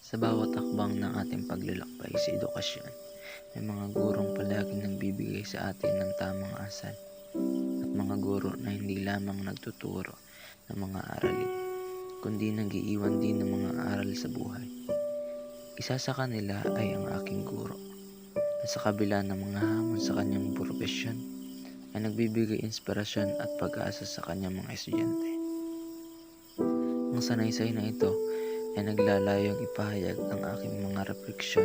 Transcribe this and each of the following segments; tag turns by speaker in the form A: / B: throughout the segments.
A: Sa bawat hakbang ng ating paglalakbay sa edukasyon, may mga gurong palaging nagbibigay sa atin ng tamang asal at mga guro na hindi lamang nagtuturo ng mga aralin, kundi nag-iiwan din ng mga aral sa buhay. Isa sa kanila ay ang aking guro na sa kabila ng mga hamon sa kanyang propesyon ay nagbibigay inspirasyon at pag-asa sa kanyang mga estudyante. Ang sanaysay na ito ay naglalayong ipahayag ang aking mga refleksyon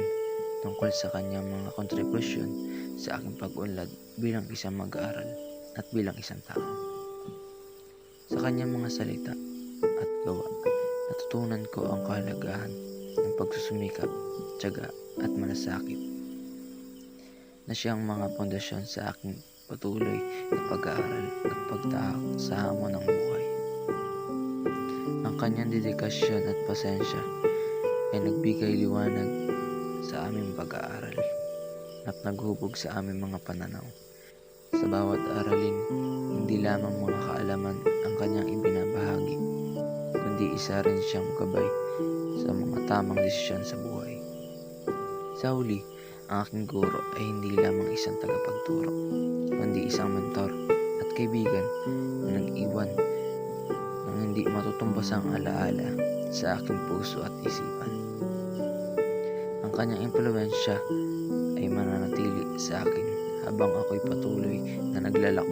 A: tungkol sa kanyang mga kontribusyon sa aking pag-unlad bilang isang mag-aaral at bilang isang tao. Sa kanyang mga salita at gawa, natutunan ko ang kahalagahan ng pagsusumikap, tiyaga at malasakit na siyang mga pundasyon sa aking patuloy na pag-aaral at pagtahak sa hamon ng buhay. Ang kanyang dedikasyon at pasensya ay nagbigay liwanag sa aming pag-aaral at naghubog sa aming mga pananaw. Sa bawat aralin, hindi lamang mga kaalaman ang kanyang ibinabahagi, kundi isa rin siyang gabay sa mga tamang desisyon sa buhay. Sa huli, ang aking guro ay hindi lamang isang tagapagturo, kundi isang mentor at kaibigan na nag-iwan ng hindi matutumbasang alaala sa aking puso at isipan. Ang kanyang impluwensya ay mananatili sa akin habang ako'y patuloy na naglalakbay